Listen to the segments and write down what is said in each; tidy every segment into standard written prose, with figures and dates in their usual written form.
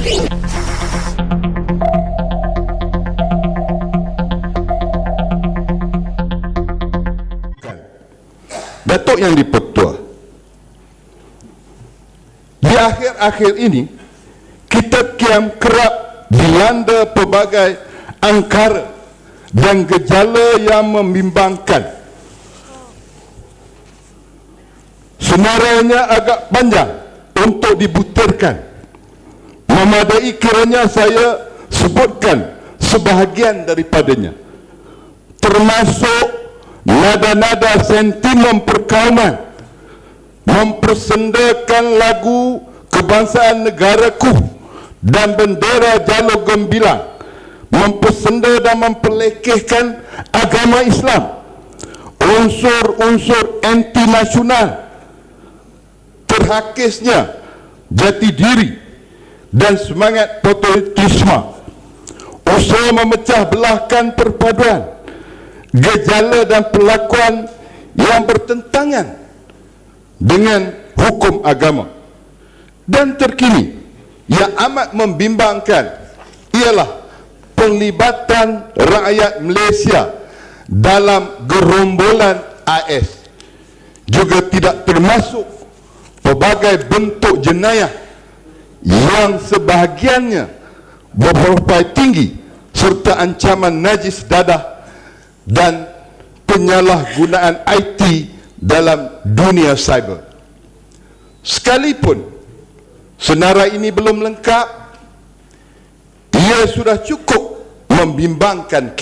Datuk Yang di-Pertua, di akhir-akhir ini kita kian kerap dilanda pelbagai angkara dan gejala yang membimbangkan. Senarainya agak panjang untuk dibutirkan. Memadai kiranya saya sebutkan sebahagian daripadanya, termasuk nada-nada sentimen perkauman, mempersendakan lagu kebangsaan negaraku dan bendera Jalur Gembilang, mempersenda dan memperlekehkan agama Islam, unsur-unsur anti nasional, terhakisnya jati diri dan semangat patriotisme, usaha memecah belahkan perpaduan, gejala dan perlakuan yang bertentangan dengan hukum agama. Dan terkini yang amat membimbangkan ialah penglibatan rakyat Malaysia dalam gerombolan AS, juga tidak termasuk pelbagai bentuk jenayah yang sebahagiannya berprofil tinggi serta ancaman najis dadah dan penyalahgunaan IT dalam dunia cyber. Sekalipun senarai ini belum lengkap, ia sudah cukup membimbangkan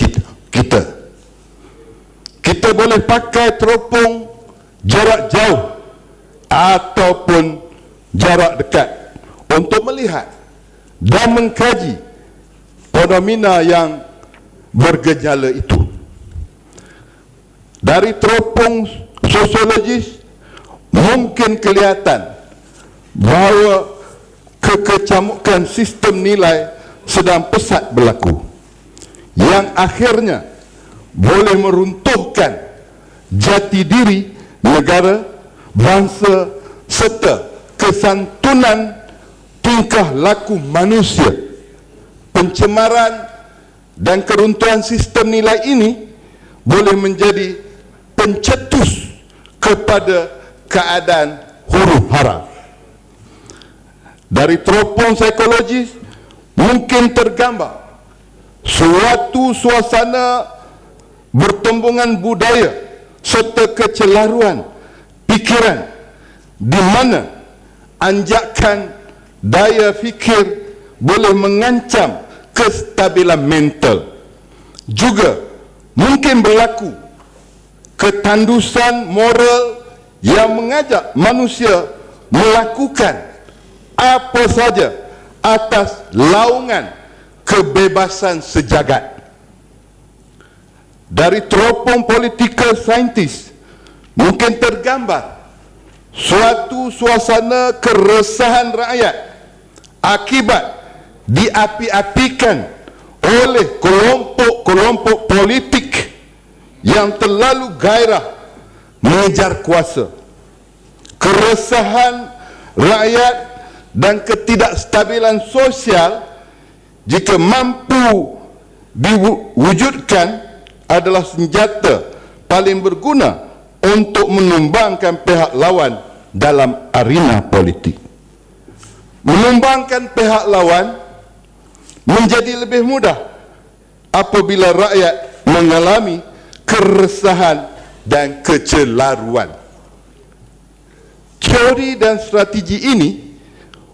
kita. Kita boleh pakai teropong jarak jauh ataupun jarak dekat untuk melihat dan mengkaji fenomena yang bergejala itu. Dari teropong sosiologis mungkin kelihatan bahawa kekecamukan sistem nilai sedang pesat berlaku, yang akhirnya boleh meruntuhkan jati diri negara, bangsa serta kesantunan tingkah laku manusia. Pencemaran dan keruntuhan sistem nilai ini boleh menjadi pencetus kepada keadaan huru hara. Dari teropong psikologis mungkin tergambar suatu suasana bertembungan budaya serta kecelaruan pikiran di mana anjakan daya fikir boleh mengancam kestabilan mental. Juga mungkin berlaku ketandusan moral yang mengajak manusia melakukan apa saja atas laungan kebebasan sejagat. Dari teropong political scientist mungkin tergambar suatu suasana keresahan rakyat akibat diapi-apikan oleh kelompok-kelompok politik yang terlalu gairah mengejar kuasa. Keresahan rakyat dan ketidakstabilan sosial jika mampu diwujudkan adalah senjata paling berguna untuk menumbangkan pihak lawan dalam arena politik. Menumbangkan pihak lawan menjadi lebih mudah apabila rakyat mengalami keresahan dan kecelaruan. Teori dan strategi ini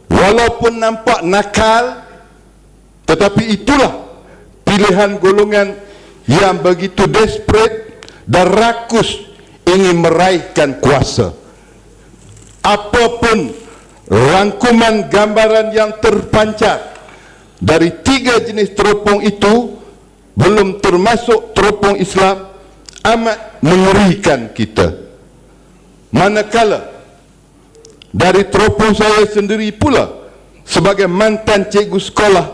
walaupun nampak nakal, tetapi itulah pilihan golongan yang begitu desperate dan rakus ingin meraihkan kuasa. Apapun rangkuman gambaran yang terpancar dari tiga jenis teropong itu, belum termasuk teropong Islam, amat mengerikan kita. Manakala dari teropong saya sendiri pula, sebagai mantan cikgu sekolah,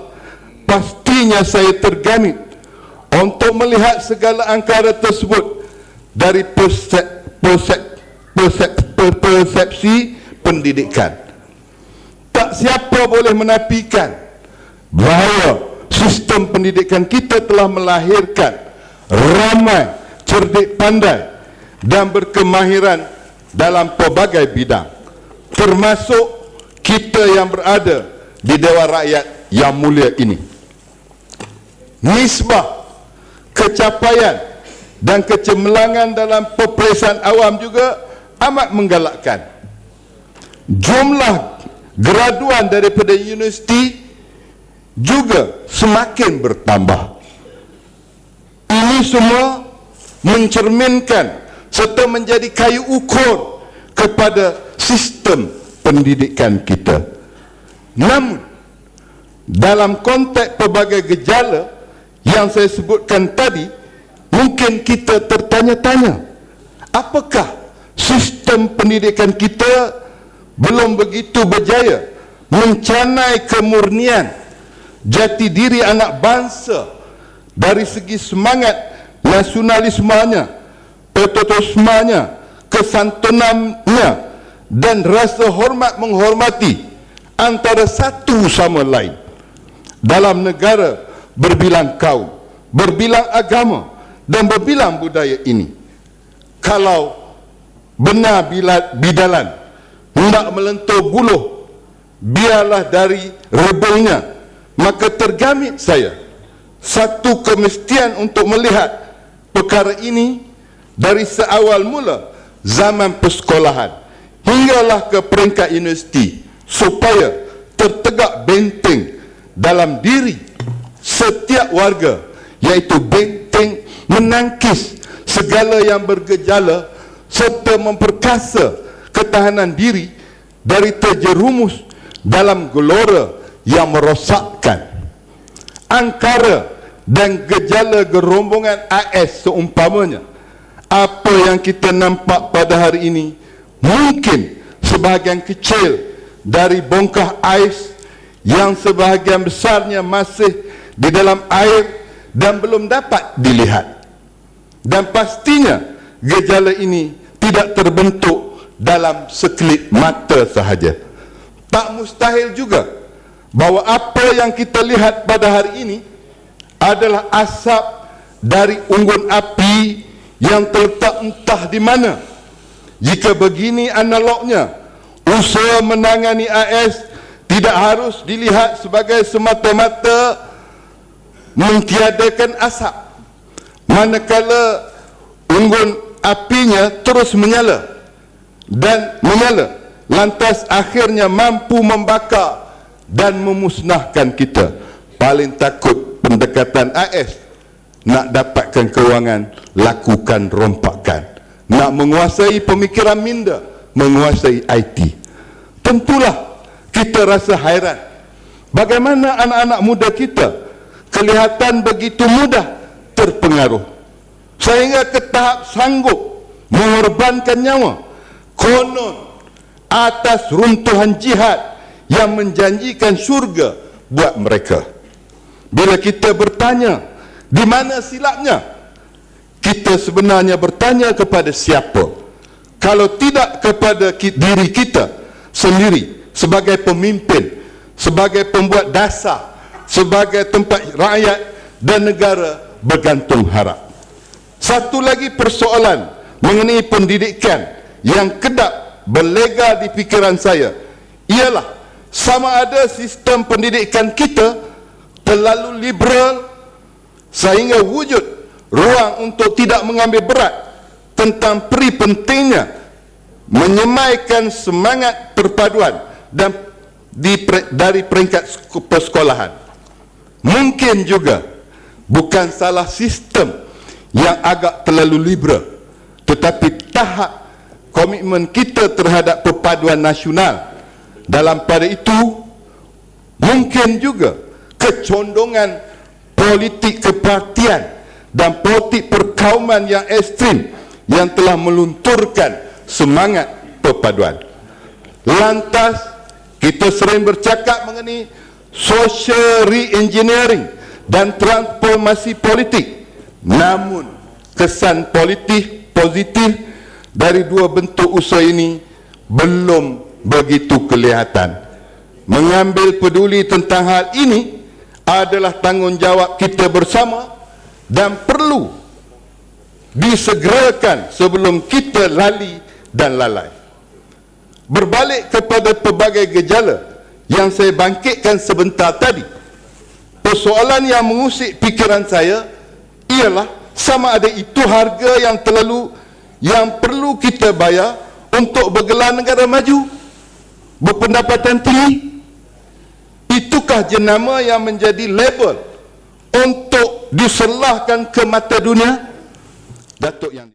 pastinya saya tergamit untuk melihat segala angkara tersebut dari persepsi pendidikan. Tak siapa boleh menafikan bahawa sistem pendidikan kita telah melahirkan ramai cerdik pandai dan berkemahiran dalam pelbagai bidang, termasuk kita yang berada di Dewan Rakyat yang mulia ini. Nisbah kecapaian dan kecemerlangan dalam peperiksaan awam juga amat menggalakkan. Jumlah graduan daripada universiti juga semakin bertambah. Ini semua mencerminkan serta menjadi kayu ukur kepada sistem pendidikan kita. Namun, dalam konteks pelbagai gejala yang saya sebutkan tadi, mungkin kita tertanya-tanya, apakah sistem pendidikan kita belum begitu berjaya mencanai kemurnian jati diri anak bangsa dari segi semangat nasionalismenya, patriotismenya, kesantunannya dan rasa hormat menghormati antara satu sama lain dalam negara berbilang kaum, berbilang agama dan berbilang budaya ini. Kalau benar bidalan hendak melentur buluh, biarlah dari rebelnya, maka tergamit saya satu kemestian untuk melihat perkara ini dari seawal mula zaman persekolahan hinggalah ke peringkat universiti, supaya tertegak benteng dalam diri setiap warga, iaitu benteng menangkis segala yang bergejala serta memperkasa ketahanan diri dari terjerumus dalam gelora yang merosakkan. Angkara dan gejala gerombongan AS seumpamanya, apa yang kita nampak pada hari ini mungkin sebahagian kecil dari bongkah ais yang sebahagian besarnya masih di dalam air dan belum dapat dilihat. Dan pastinya gejala ini tidak terbentuk dalam sekelip mata sahaja. Tak mustahil juga bahawa apa yang kita lihat pada hari ini adalah asap dari unggun api yang terletak entah di mana. Jika begini analognya, usaha menangani AS tidak harus dilihat sebagai semata-mata mentiadakan asap, manakala unggun apinya terus menyala dan menyala, lantas akhirnya mampu membakar dan memusnahkan kita. Paling takut pendekatan AS nak dapatkan kewangan, lakukan rompakan, nak menguasai pemikiran minda, menguasai IT. Tentulah kita rasa hairan bagaimana anak-anak muda kita kelihatan begitu mudah terpengaruh sehingga ke tahap sanggup mengorbankan nyawa konon atas runtuhan jihad yang menjanjikan syurga buat mereka. Bila kita bertanya di mana silapnya, kita sebenarnya bertanya kepada siapa? Kalau tidak kepada diri kita sendiri sebagai pemimpin, sebagai pembuat dasar, sebagai tempat rakyat dan negara bergantung harap. Satu lagi persoalan mengenai pendidikan yang kedap berlega di fikiran saya ialah sama ada sistem pendidikan kita terlalu liberal sehingga wujud ruang untuk tidak mengambil berat tentang peri pentingnya menyemaikan semangat perpaduan dan dari peringkat persekolahan. Mungkin juga bukan salah sistem yang agak terlalu liberal, tetapi tahap komitmen kita terhadap perpaduan nasional. Dalam pada itu mungkin juga kecondongan politik kepartian dan politik perkauman yang ekstrim yang telah melunturkan semangat perpaduan. Lantas kita sering bercakap mengenai social re-engineering dan transformasi politik. Namun kesan politik positif dari dua bentuk usaha ini belum begitu kelihatan. Mengambil peduli tentang hal ini adalah tanggungjawab kita bersama dan perlu disegerakan sebelum kita lali dan lalai. Berbalik kepada pelbagai gejala yang saya bangkitkan sebentar tadi, persoalan yang mengusik fikiran saya ialah sama ada itu harga yang perlu kita bayar untuk bergelar negara maju, berpendapatan tinggi. Itukah jenama yang menjadi label untuk diselahkan ke mata dunia? Datuk yang